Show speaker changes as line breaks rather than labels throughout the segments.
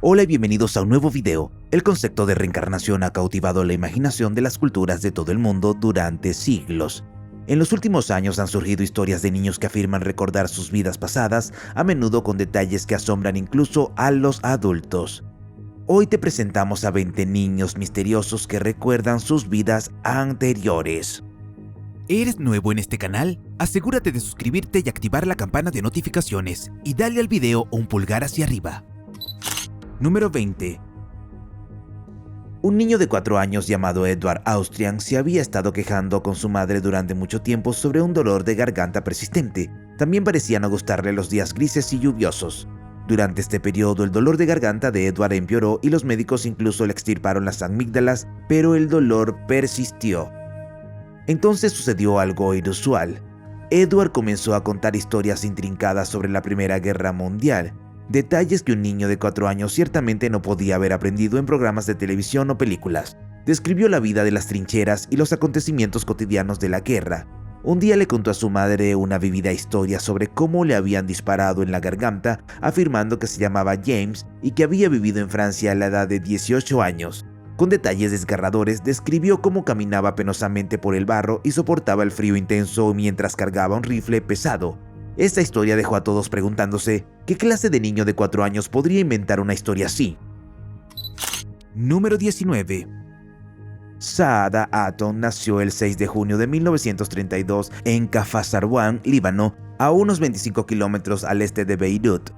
Hola y bienvenidos a un nuevo video. El concepto de reencarnación ha cautivado la imaginación de las culturas de todo el mundo durante siglos. En los últimos años han surgido historias de niños que afirman recordar sus vidas pasadas, a menudo con detalles que asombran incluso a los adultos. Hoy te presentamos a 20 niños misteriosos que recuerdan sus vidas anteriores. ¿Eres nuevo en este canal? Asegúrate de suscribirte y activar la campana de notificaciones y dale al video un pulgar hacia arriba. Número 20. Un niño de 4 años llamado Edward Austrian se había estado quejando con su madre durante mucho tiempo sobre un dolor de garganta persistente. También parecían no gustarle los días grises y lluviosos. Durante este periodo el dolor de garganta de Edward empeoró y los médicos incluso le extirparon las amígdalas, pero el dolor persistió. Entonces sucedió algo inusual. Edward comenzó a contar historias intrincadas sobre la Primera Guerra Mundial. Detalles que un niño de 4 años ciertamente no podía haber aprendido en programas de televisión o películas. Describió la vida de las trincheras y los acontecimientos cotidianos de la guerra. Un día le contó a su madre una vivida historia sobre cómo le habían disparado en la garganta, afirmando que se llamaba James y que había vivido en Francia a la edad de 18 años. Con detalles desgarradores, describió cómo caminaba penosamente por el barro y soportaba el frío intenso mientras cargaba un rifle pesado. Esta historia dejó a todos preguntándose qué clase de niño de 4 años podría inventar una historia así. Número 19. Saada Aton nació el 6 de junio de 1932 en Kafr Sarwan, Líbano, a unos 25 kilómetros al este de Beirut.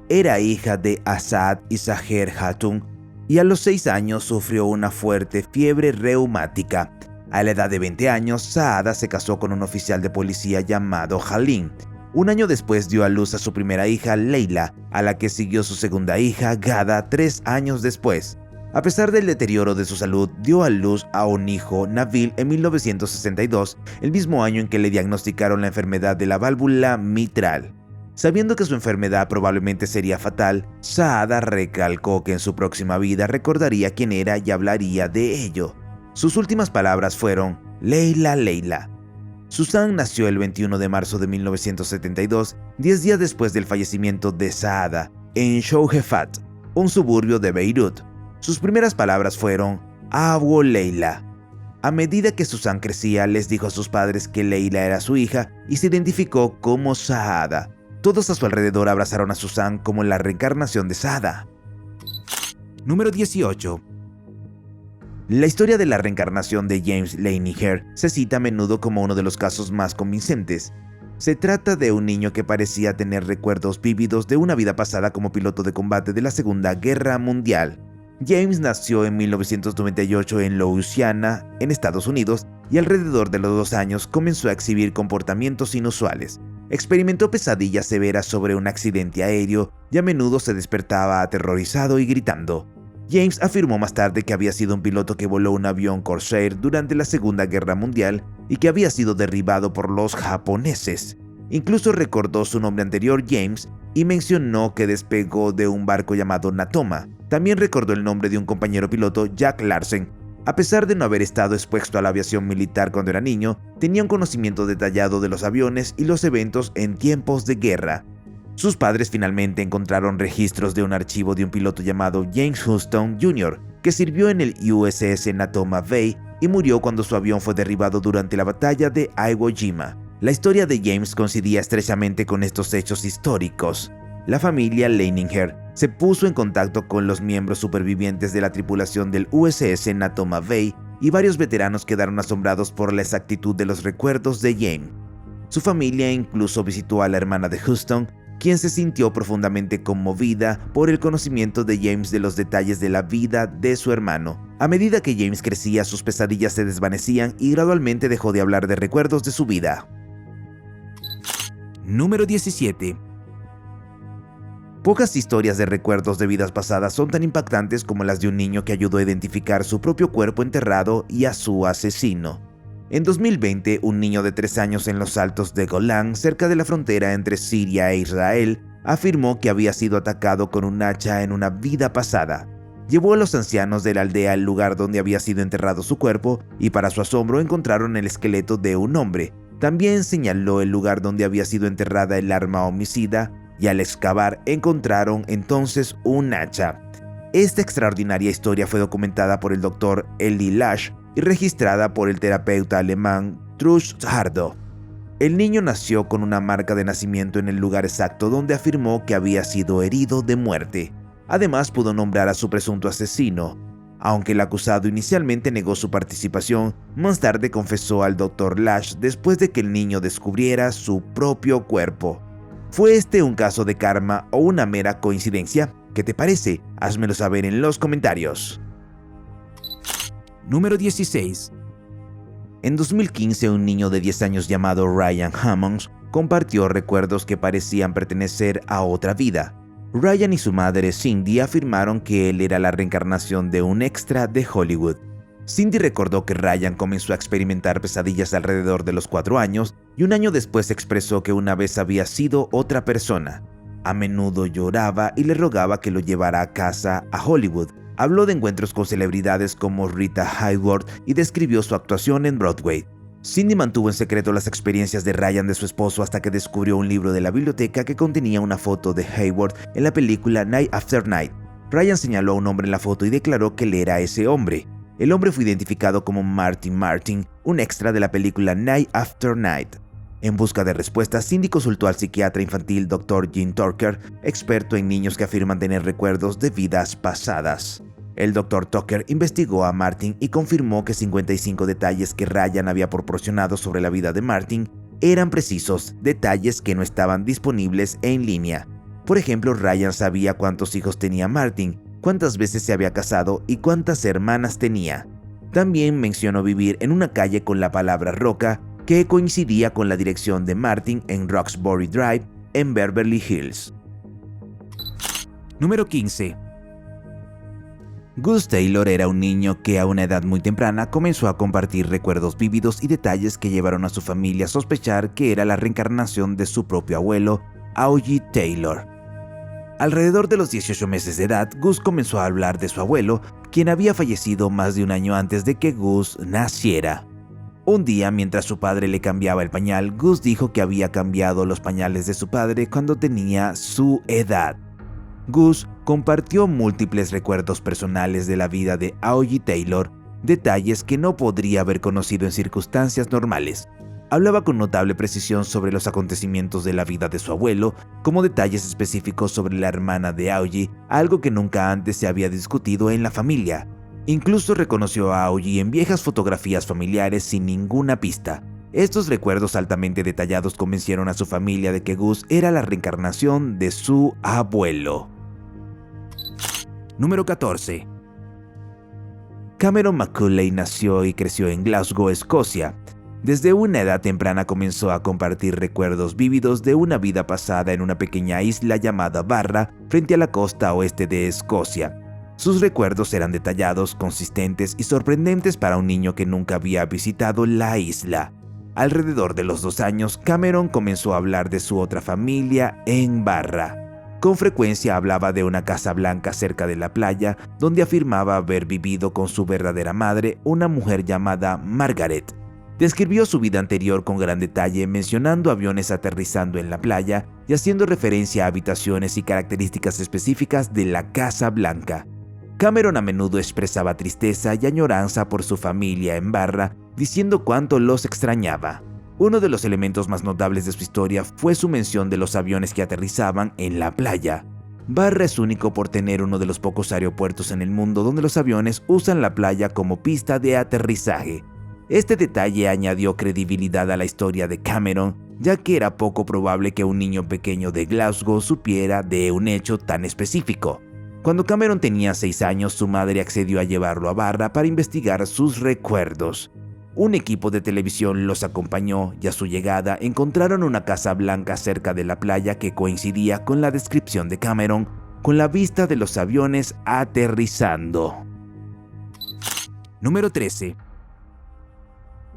Era hija de Asad y Saher Hatun y a los 6 años sufrió una fuerte fiebre reumática. A la edad de 20 años, Saada se casó con un oficial de policía llamado Halim. Un año después dio a luz a su primera hija, Leila, a la que siguió su segunda hija, Gada, 3 años después. A pesar del deterioro de su salud, dio a luz a un hijo, Nabil, en 1962, el mismo año en que le diagnosticaron la enfermedad de la válvula mitral. Sabiendo que su enfermedad probablemente sería fatal, Saada recalcó que en su próxima vida recordaría quién era y hablaría de ello. Sus últimas palabras fueron, Leila, Leila. Susan nació el 21 de marzo de 1972, 10 días después del fallecimiento de Saada, en Shouhefat, un suburbio de Beirut. Sus primeras palabras fueron, Abu Leila. A medida que Susan crecía, les dijo a sus padres que Leila era su hija y se identificó como Saada. Todos a su alrededor abrazaron a Susan como la reencarnación de Saada. Número 18. La historia de la reencarnación de James Leininger se cita a menudo como uno de los casos más convincentes. Se trata de un niño que parecía tener recuerdos vívidos de una vida pasada como piloto de combate de la Segunda Guerra Mundial. James nació en 1998 en Louisiana, en Estados Unidos, y alrededor de los 2 años comenzó a exhibir comportamientos inusuales. Experimentó pesadillas severas sobre un accidente aéreo y a menudo se despertaba aterrorizado y gritando. James afirmó más tarde que había sido un piloto que voló un avión Corsair durante la Segunda Guerra Mundial y que había sido derribado por los japoneses. Incluso recordó su nombre anterior, James, y mencionó que despegó de un barco llamado Natoma. También recordó el nombre de un compañero piloto, Jack Larsen. A pesar de no haber estado expuesto a la aviación militar cuando era niño, tenía un conocimiento detallado de los aviones y los eventos en tiempos de guerra. Sus padres finalmente encontraron registros de un archivo de un piloto llamado James Houston Jr., que sirvió en el USS Natoma Bay y murió cuando su avión fue derribado durante la batalla de Iwo Jima. La historia de James coincidía estrechamente con estos hechos históricos. La familia Leininger se puso en contacto con los miembros supervivientes de la tripulación del USS Natoma Bay y varios veteranos quedaron asombrados por la exactitud de los recuerdos de James. Su familia incluso visitó a la hermana de Houston, quien se sintió profundamente conmovida por el conocimiento de James de los detalles de la vida de su hermano. A medida que James crecía, sus pesadillas se desvanecían y gradualmente dejó de hablar de recuerdos de su vida. Número 17. Pocas historias de recuerdos de vidas pasadas son tan impactantes como las de un niño que ayudó a identificar su propio cuerpo enterrado y a su asesino. En 2020, un niño de 3 años en los altos de Golán, cerca de la frontera entre Siria e Israel, afirmó que había sido atacado con un hacha en una vida pasada. Llevó a los ancianos de la aldea al lugar donde había sido enterrado su cuerpo y para su asombro encontraron el esqueleto de un hombre. También señaló el lugar donde había sido enterrada el arma homicida y al excavar encontraron entonces un hacha. Esta extraordinaria historia fue documentada por el Dr. Eli Lash y registrada por el terapeuta alemán Truls Hardo. El niño nació con una marca de nacimiento en el lugar exacto donde afirmó que había sido herido de muerte. Además, pudo nombrar a su presunto asesino. Aunque el acusado inicialmente negó su participación, más tarde confesó al Dr. Lash después de que el niño descubriera su propio cuerpo. ¿Fue este un caso de karma o una mera coincidencia? ¿Qué te parece? Házmelo saber en los comentarios. Número 16. En 2015, un niño de 10 años llamado Ryan Hammonds compartió recuerdos que parecían pertenecer a otra vida. Ryan y su madre Cindy afirmaron que él era la reencarnación de un extra de Hollywood. Cindy recordó que Ryan comenzó a experimentar pesadillas alrededor de los 4 años y un año después expresó que una vez había sido otra persona. A menudo lloraba y le rogaba que lo llevara a casa a Hollywood. Habló de encuentros con celebridades como Rita Hayworth y describió su actuación en Broadway. Cindy mantuvo en secreto las experiencias de Ryan de su esposo hasta que descubrió un libro de la biblioteca que contenía una foto de Hayworth en la película Night After Night. Ryan señaló a un hombre en la foto y declaró que él era ese hombre. El hombre fue identificado como Martin Martin, un extra de la película Night After Night. En busca de respuestas, Cindy consultó al psiquiatra infantil Dr. Jim Tucker, experto en niños que afirman tener recuerdos de vidas pasadas. El Dr. Tucker investigó a Martin y confirmó que 55 detalles que Ryan había proporcionado sobre la vida de Martin eran precisos, detalles que no estaban disponibles en línea. Por ejemplo, Ryan sabía cuántos hijos tenía Martin, cuántas veces se había casado y cuántas hermanas tenía. También mencionó vivir en una calle con la palabra Roca, que coincidía con la dirección de Martin en Roxbury Drive, en Beverly Hills. Número 15. Gus Taylor era un niño que a una edad muy temprana comenzó a compartir recuerdos vívidos y detalles que llevaron a su familia a sospechar que era la reencarnación de su propio abuelo, Augie Taylor. Alrededor de los 18 meses de edad, Gus comenzó a hablar de su abuelo, quien había fallecido más de un año antes de que Gus naciera. Un día, mientras su padre le cambiaba el pañal, Gus dijo que había cambiado los pañales de su padre cuando tenía su edad. Gus compartió múltiples recuerdos personales de la vida de Augie Taylor, detalles que no podría haber conocido en circunstancias normales. Hablaba con notable precisión sobre los acontecimientos de la vida de su abuelo, como detalles específicos sobre la hermana de Augie, algo que nunca antes se había discutido en la familia. Incluso reconoció a Augie en viejas fotografías familiares sin ninguna pista. Estos recuerdos altamente detallados convencieron a su familia de que Gus era la reencarnación de su abuelo. Número 14. Cameron Macaulay nació y creció en Glasgow, Escocia. Desde una edad temprana comenzó a compartir recuerdos vívidos de una vida pasada en una pequeña isla llamada Barra, frente a la costa oeste de Escocia. Sus recuerdos eran detallados, consistentes y sorprendentes para un niño que nunca había visitado la isla. Alrededor de los 2 años, Cameron comenzó a hablar de su otra familia en Barra. Con frecuencia hablaba de una casa blanca cerca de la playa, donde afirmaba haber vivido con su verdadera madre, una mujer llamada Margaret. Describió su vida anterior con gran detalle, mencionando aviones aterrizando en la playa y haciendo referencia a habitaciones y características específicas de la Casa Blanca. Cameron a menudo expresaba tristeza y añoranza por su familia en Barra, diciendo cuánto los extrañaba. Uno de los elementos más notables de su historia fue su mención de los aviones que aterrizaban en la playa. Barra es único por tener uno de los pocos aeropuertos en el mundo donde los aviones usan la playa como pista de aterrizaje. Este detalle añadió credibilidad a la historia de Cameron, ya que era poco probable que un niño pequeño de Glasgow supiera de un hecho tan específico. Cuando Cameron tenía 6 años, su madre accedió a llevarlo a Barra para investigar sus recuerdos. Un equipo de televisión los acompañó y a su llegada encontraron una casa blanca cerca de la playa que coincidía con la descripción de Cameron, con la vista de los aviones aterrizando. Número 13.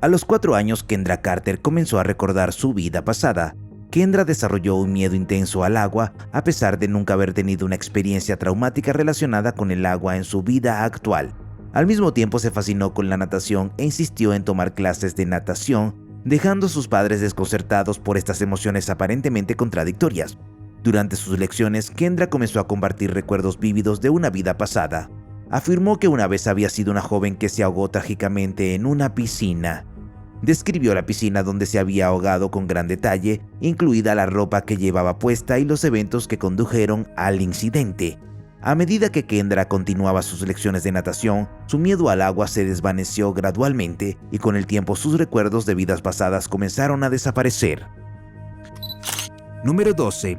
A los 4 años, Kendra Carter comenzó a recordar su vida pasada. Kendra desarrolló un miedo intenso al agua, a pesar de nunca haber tenido una experiencia traumática relacionada con el agua en su vida actual. Al mismo tiempo se fascinó con la natación e insistió en tomar clases de natación, dejando a sus padres desconcertados por estas emociones aparentemente contradictorias. Durante sus lecciones, Kendra comenzó a compartir recuerdos vívidos de una vida pasada. Afirmó que una vez había sido una joven que se ahogó trágicamente en una piscina. Describió la piscina donde se había ahogado con gran detalle, incluida la ropa que llevaba puesta y los eventos que condujeron al incidente. A medida que Kendra continuaba sus lecciones de natación, su miedo al agua se desvaneció gradualmente y con el tiempo sus recuerdos de vidas pasadas comenzaron a desaparecer. Número 12.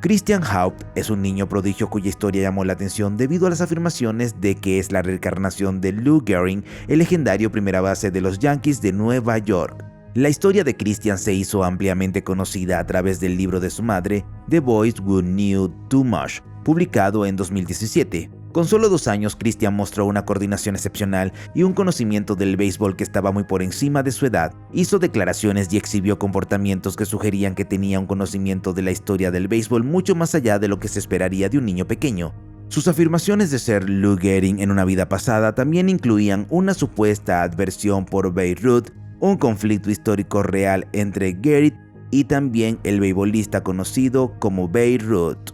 Christian Haupt es un niño prodigio cuya historia llamó la atención debido a las afirmaciones de que es la reencarnación de Lou Gehrig, el legendario primera base de los Yankees de Nueva York. La historia de Christian se hizo ampliamente conocida a través del libro de su madre, The Boys Who Knew Too Much, publicado en 2017. Con solo 2 años, Christian mostró una coordinación excepcional y un conocimiento del béisbol que estaba muy por encima de su edad. Hizo declaraciones y exhibió comportamientos que sugerían que tenía un conocimiento de la historia del béisbol mucho más allá de lo que se esperaría de un niño pequeño. Sus afirmaciones de ser Lou Gehrig en una vida pasada también incluían una supuesta adversión por Babe Ruth, un conflicto histórico real entre Gehrig y también el beisbolista conocido como Babe Ruth.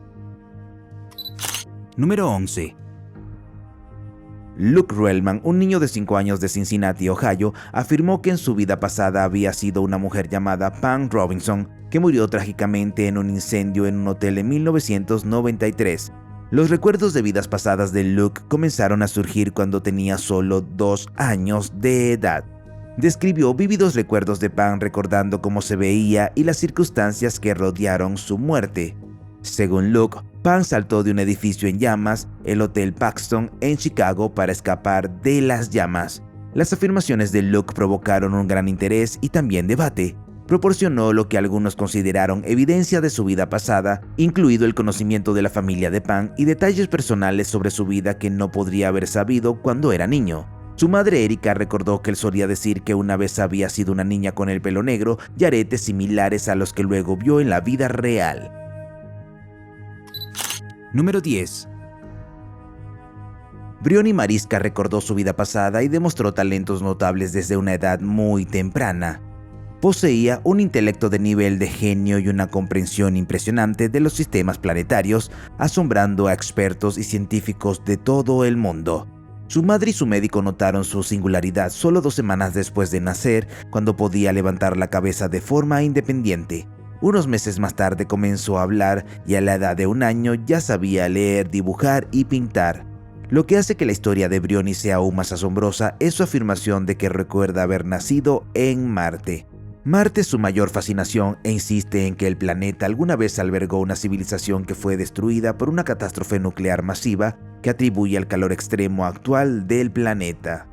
Número 11. Luke Ruellman, un niño de 5 años de Cincinnati, Ohio, afirmó que en su vida pasada había sido una mujer llamada Pam Robinson, que murió trágicamente en un incendio en un hotel en 1993. Los recuerdos de vidas pasadas de Luke comenzaron a surgir cuando tenía solo 2 años de edad. Describió vívidos recuerdos de Pam recordando cómo se veía y las circunstancias que rodearon su muerte. Según Luke, Pam saltó de un edificio en llamas, el Hotel Paxton, en Chicago, para escapar de las llamas. Las afirmaciones de Luke provocaron un gran interés y también debate. Proporcionó lo que algunos consideraron evidencia de su vida pasada, incluido el conocimiento de la familia de Pam y detalles personales sobre su vida que no podría haber sabido cuando era niño. Su madre Erika recordó que él solía decir que una vez había sido una niña con el pelo negro y aretes similares a los que luego vio en la vida real. Número 10. Briony Mariska recordó su vida pasada y demostró talentos notables desde una edad muy temprana. Poseía un intelecto de nivel de genio y una comprensión impresionante de los sistemas planetarios, asombrando a expertos y científicos de todo el mundo. Su madre y su médico notaron su singularidad solo 2 semanas después de nacer, cuando podía levantar la cabeza de forma independiente. Unos meses más tarde comenzó a hablar y a la edad de 1 año ya sabía leer, dibujar y pintar. Lo que hace que la historia de Briony sea aún más asombrosa es su afirmación de que recuerda haber nacido en Marte. Marte es su mayor fascinación e insiste en que el planeta alguna vez albergó una civilización que fue destruida por una catástrofe nuclear masiva que atribuye al calor extremo actual del planeta.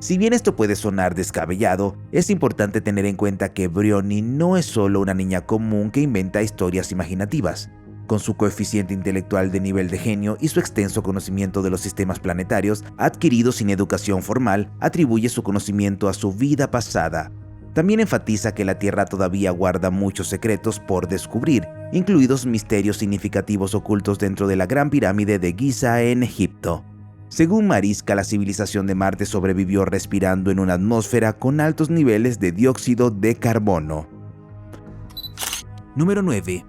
Si bien esto puede sonar descabellado, es importante tener en cuenta que Briony no es solo una niña común que inventa historias imaginativas. Con su coeficiente intelectual de nivel de genio y su extenso conocimiento de los sistemas planetarios, adquirido sin educación formal, atribuye su conocimiento a su vida pasada. También enfatiza que la Tierra todavía guarda muchos secretos por descubrir, incluidos misterios significativos ocultos dentro de la Gran Pirámide de Giza en Egipto. Según Mariska, la civilización de Marte sobrevivió respirando en una atmósfera con altos niveles de dióxido de carbono. Número 9.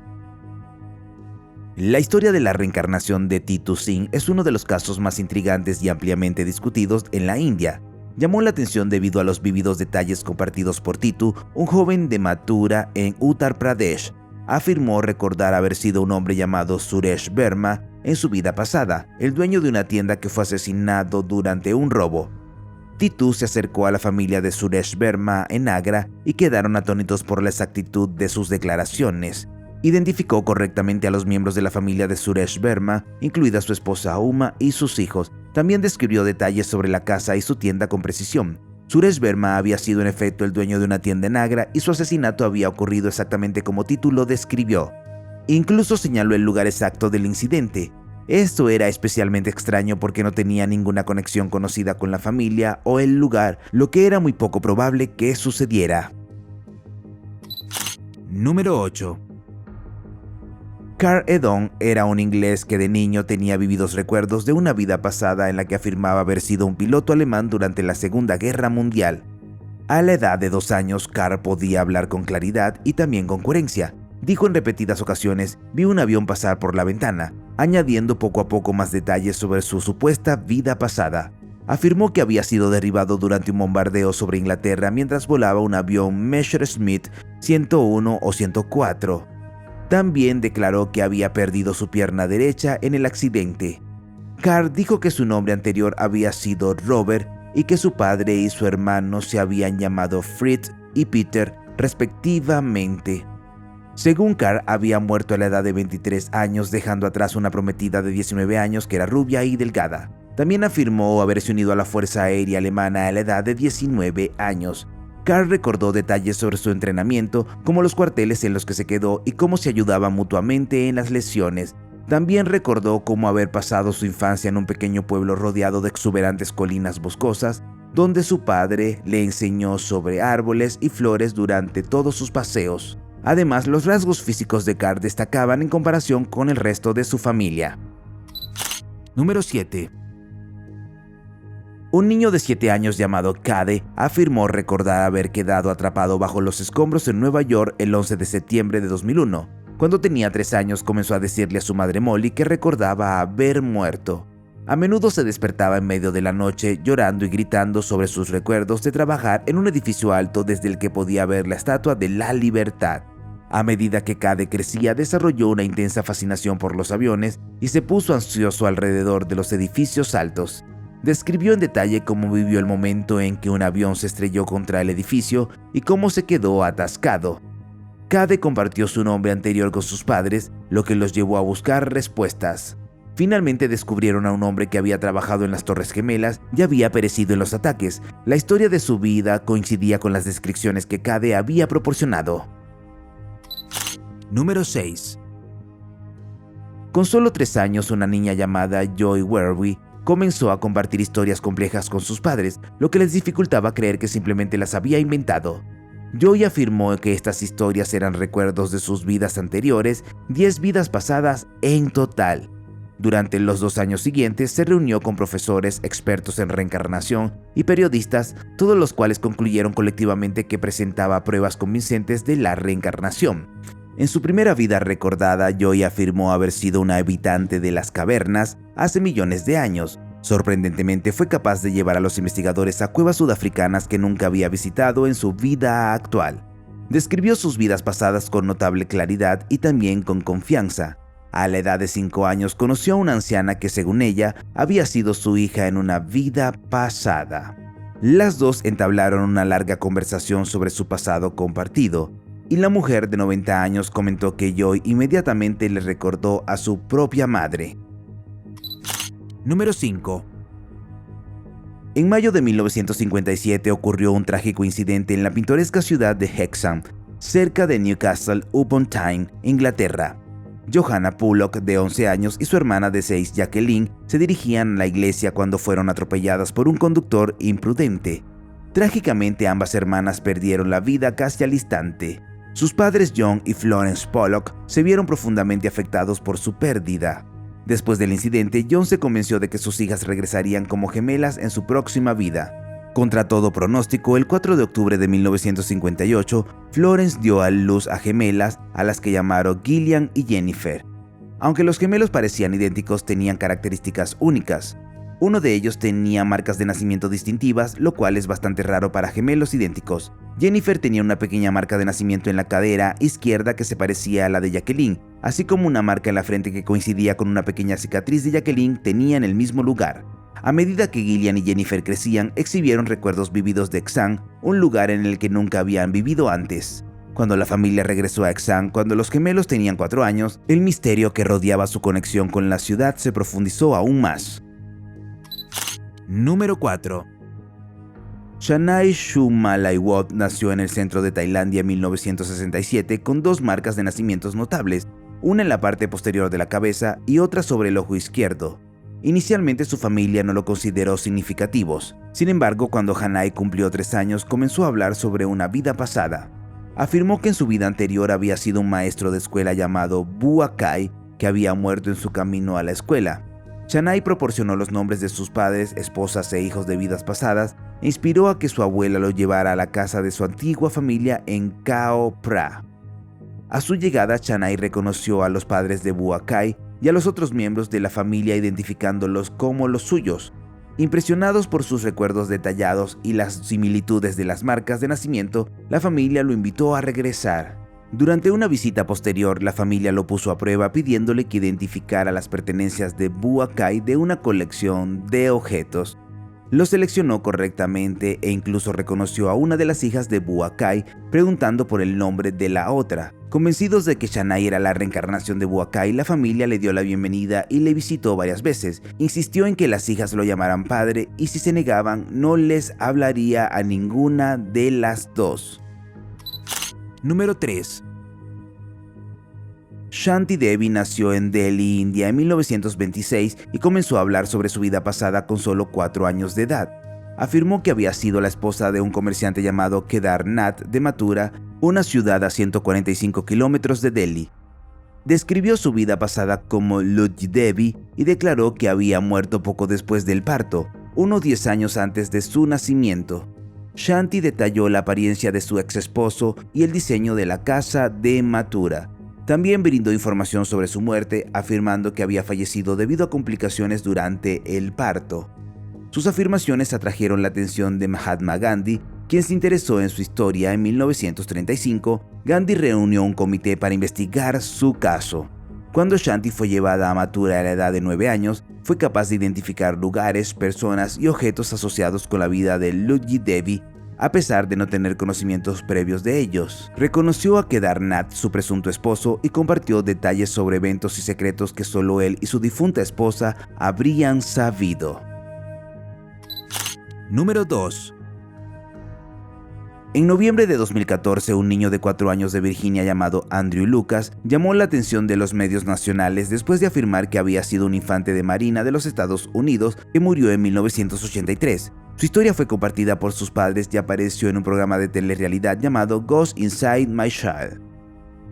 La historia de la reencarnación de Titu Singh es uno de los casos más intrigantes y ampliamente discutidos en la India. Llamó la atención debido a los vívidos detalles compartidos por Titu, un joven de Mathura en Uttar Pradesh. Afirmó recordar haber sido un hombre llamado Suresh Verma en su vida pasada, el dueño de una tienda que fue asesinado durante un robo. Titu se acercó a la familia de Suresh Verma en Agra y quedaron atónitos por la exactitud de sus declaraciones. Identificó correctamente a los miembros de la familia de Suresh Verma, incluida su esposa Uma y sus hijos. También describió detalles sobre la casa y su tienda con precisión. Suresh Verma había sido en efecto el dueño de una tienda en Agra y su asesinato había ocurrido exactamente como Titu lo describió. Incluso señaló el lugar exacto del incidente. Esto era especialmente extraño porque no tenía ninguna conexión conocida con la familia o el lugar, lo que era muy poco probable que sucediera. Número 8. Carl Edon era un inglés que de niño tenía vívidos recuerdos de una vida pasada en la que afirmaba haber sido un piloto alemán durante la Segunda Guerra Mundial. A la edad de 2 años, Carl podía hablar con claridad y también con coherencia. Dijo en repetidas ocasiones: vi un avión pasar por la ventana, añadiendo poco a poco más detalles sobre su supuesta vida pasada. Afirmó que había sido derribado durante un bombardeo sobre Inglaterra mientras volaba un avión Messerschmitt 101 o 104. También declaró que había perdido su pierna derecha en el accidente. Carr dijo que su nombre anterior había sido Robert y que su padre y su hermano se habían llamado Fritz y Peter respectivamente. Según Carr, había muerto a la edad de 23 años, dejando atrás una prometida de 19 años que era rubia y delgada. También afirmó haberse unido a la Fuerza Aérea Alemana a la edad de 19 años. Carr recordó detalles sobre su entrenamiento, como los cuarteles en los que se quedó y cómo se ayudaban mutuamente en las lesiones. También recordó cómo haber pasado su infancia en un pequeño pueblo rodeado de exuberantes colinas boscosas, donde su padre le enseñó sobre árboles y flores durante todos sus paseos. Además, los rasgos físicos de Carr destacaban en comparación con el resto de su familia. Número 7. Un niño de 7 años llamado Cade afirmó recordar haber quedado atrapado bajo los escombros en Nueva York el 11 de septiembre de 2001. Cuando tenía 3 años comenzó a decirle a su madre Molly que recordaba haber muerto. A menudo se despertaba en medio de la noche llorando y gritando sobre sus recuerdos de trabajar en un edificio alto desde el que podía ver la Estatua de la Libertad. A medida que Cade crecía, desarrolló una intensa fascinación por los aviones y se puso ansioso alrededor de los edificios altos. Describió en detalle cómo vivió el momento en que un avión se estrelló contra el edificio y cómo se quedó atascado. Cade compartió su nombre anterior con sus padres, lo que los llevó a buscar respuestas. Finalmente descubrieron a un hombre que había trabajado en las Torres Gemelas y había perecido en los ataques. La historia de su vida coincidía con las descripciones que Cade había proporcionado. Número 6. Con solo 3 años, una niña llamada Joy Werby comenzó a compartir historias complejas con sus padres, lo que les dificultaba creer que simplemente las había inventado. Joy afirmó que estas historias eran recuerdos de sus vidas anteriores, 10 vidas pasadas en total. Durante los 2 años siguientes se reunió con profesores, expertos en reencarnación y periodistas, todos los cuales concluyeron colectivamente que presentaba pruebas convincentes de la reencarnación. En su primera vida recordada, Joy afirmó haber sido una habitante de las cavernas hace millones de años. Sorprendentemente, fue capaz de llevar a los investigadores a cuevas sudafricanas que nunca había visitado en su vida actual. Describió sus vidas pasadas con notable claridad y también con confianza. A la edad de 5 años conoció a una anciana que, según ella, había sido su hija en una vida pasada. Las dos entablaron una larga conversación sobre su pasado compartido, y la mujer de 90 años comentó que Joy inmediatamente le recordó a su propia madre. Número 5. En mayo de 1957 ocurrió un trágico incidente en la pintoresca ciudad de Hexham, cerca de Newcastle upon Tyne, Inglaterra. Johanna Bullock, de 11 años, y su hermana de 6, Jacqueline, se dirigían a la iglesia cuando fueron atropelladas por un conductor imprudente. Trágicamente, ambas hermanas perdieron la vida casi al instante. Sus padres John y Florence Bullock se vieron profundamente afectados por su pérdida. Después del incidente, John se convenció de que sus hijas regresarían como gemelas en su próxima vida. Contra todo pronóstico, el 4 de octubre de 1958, Florence dio a luz a gemelas a las que llamaron Gillian y Jennifer. Aunque los gemelos parecían idénticos, tenían características únicas. Uno de ellos tenía marcas de nacimiento distintivas, lo cual es bastante raro para gemelos idénticos. Jennifer tenía una pequeña marca de nacimiento en la cadera izquierda que se parecía a la de Jacqueline, así como una marca en la frente que coincidía con una pequeña cicatriz de Jacqueline tenía en el mismo lugar. A medida que Gillian y Jennifer crecían, exhibieron recuerdos vividos de Hexham, un lugar en el que nunca habían vivido antes. Cuando la familia regresó a Hexham, cuando los gemelos tenían 4 años, el misterio que rodeaba su conexión con la ciudad se profundizó aún más. Número 4. Shanai Chumalaiwot nació en el centro de Tailandia en 1967 con 2 marcas de nacimientos notables, una en la parte posterior de la cabeza y otra sobre el ojo izquierdo. Inicialmente su familia no lo consideró significativos. Sin embargo, cuando Hanai cumplió 3 años, comenzó a hablar sobre una vida pasada. Afirmó que en su vida anterior había sido un maestro de escuela llamado Buakai, que había muerto en su camino a la escuela. Shanai proporcionó los nombres de sus padres, esposas e hijos de vidas pasadas e inspiró a que su abuela lo llevara a la casa de su antigua familia en Khao Phra. A su llegada, Chanai reconoció a los padres de Buakai y a los otros miembros de la familia identificándolos como los suyos. Impresionados por sus recuerdos detallados y las similitudes de las marcas de nacimiento, la familia lo invitó a regresar. Durante una visita posterior, la familia lo puso a prueba pidiéndole que identificara las pertenencias de Buakai de una colección de objetos. Lo seleccionó correctamente e incluso reconoció a una de las hijas de Buakai preguntando por el nombre de la otra. Convencidos de que Chanai era la reencarnación de Buakai, la familia le dio la bienvenida y le visitó varias veces. Insistió en que las hijas lo llamaran padre y si se negaban no les hablaría a ninguna de las dos. Número 3. Shanti Devi nació en Delhi, India en 1926 y comenzó a hablar sobre su vida pasada con solo 4 años de edad. Afirmó que había sido la esposa de un comerciante llamado Kedar Nath de Mathura, una ciudad a 145 kilómetros de Delhi. Describió su vida pasada como Luj Devi y declaró que había muerto poco después del parto, unos 10 años antes de su nacimiento. Shanti detalló la apariencia de su ex esposo y el diseño de la casa de Mathura. También brindó información sobre su muerte, afirmando que había fallecido debido a complicaciones durante el parto. Sus afirmaciones atrajeron la atención de Mahatma Gandhi, quien se interesó en su historia. En 1935, Gandhi reunió un comité para investigar su caso. Cuando Shanti fue llevada a Mathura a la edad de 9 años, fue capaz de identificar lugares, personas y objetos asociados con la vida de Luj Devi, a pesar de no tener conocimientos previos de ellos. Reconoció a Kedar Nath, su presunto esposo, y compartió detalles sobre eventos y secretos que solo él y su difunta esposa habrían sabido. Número 2. En noviembre de 2014, un niño de 4 años de Virginia llamado Andrew Lucas llamó la atención de los medios nacionales después de afirmar que había sido un infante de marina de los Estados Unidos que murió en 1983. Su historia fue compartida por sus padres y apareció en un programa de telerrealidad llamado Ghost Inside My Child.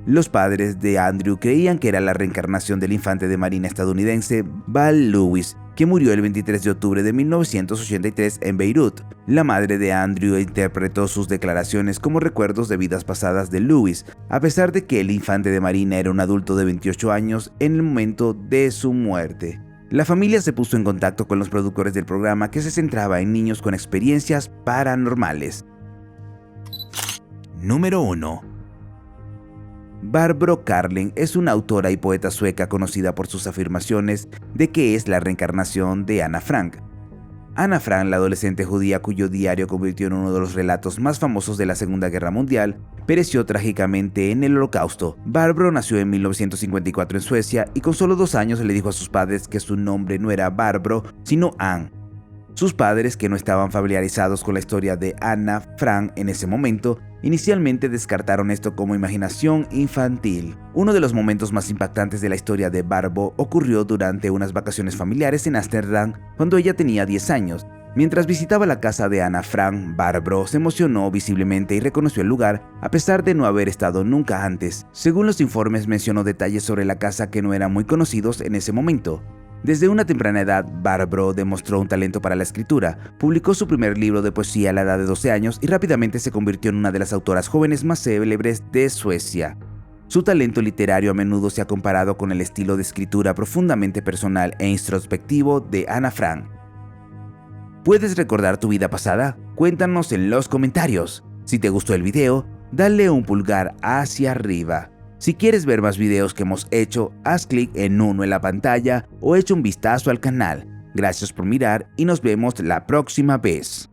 Los padres de Andrew creían que era la reencarnación del infante de marina estadounidense Val Lewis, que murió el 23 de octubre de 1983 en Beirut. La madre de Andrew interpretó sus declaraciones como recuerdos de vidas pasadas de Lewis, a pesar de que el infante de marina era un adulto de 28 años en el momento de su muerte. La familia se puso en contacto con los productores del programa, que se centraba en niños con experiencias paranormales. Número 1. Barbro Karling es una autora y poeta sueca conocida por sus afirmaciones de que es la reencarnación de Ana Frank. Ana Frank, la adolescente judía cuyo diario convirtió en uno de los relatos más famosos de la Segunda Guerra Mundial, pereció trágicamente en el Holocausto. Barbro nació en 1954 en Suecia y con solo 2 años le dijo a sus padres que su nombre no era Barbro, sino Ann. Sus padres, que no estaban familiarizados con la historia de Ana Frank en ese momento, inicialmente descartaron esto como imaginación infantil. Uno de los momentos más impactantes de la historia de Barbro ocurrió durante unas vacaciones familiares en Ámsterdam cuando ella tenía 10 años. Mientras visitaba la casa de Ana Frank, Barbro se emocionó visiblemente y reconoció el lugar, a pesar de no haber estado nunca antes. Según los informes, mencionó detalles sobre la casa que no eran muy conocidos en ese momento. Desde una temprana edad, Barbro demostró un talento para la escritura. Publicó su primer libro de poesía a la edad de 12 años y rápidamente se convirtió en una de las autoras jóvenes más célebres de Suecia. Su talento literario a menudo se ha comparado con el estilo de escritura profundamente personal e introspectivo de Ana Frank. ¿Puedes recordar tu vida pasada? Cuéntanos en los comentarios. Si te gustó el video, dale un pulgar hacia arriba. Si quieres ver más videos que hemos hecho, haz clic en uno en la pantalla o echa un vistazo al canal. Gracias por mirar y nos vemos la próxima vez.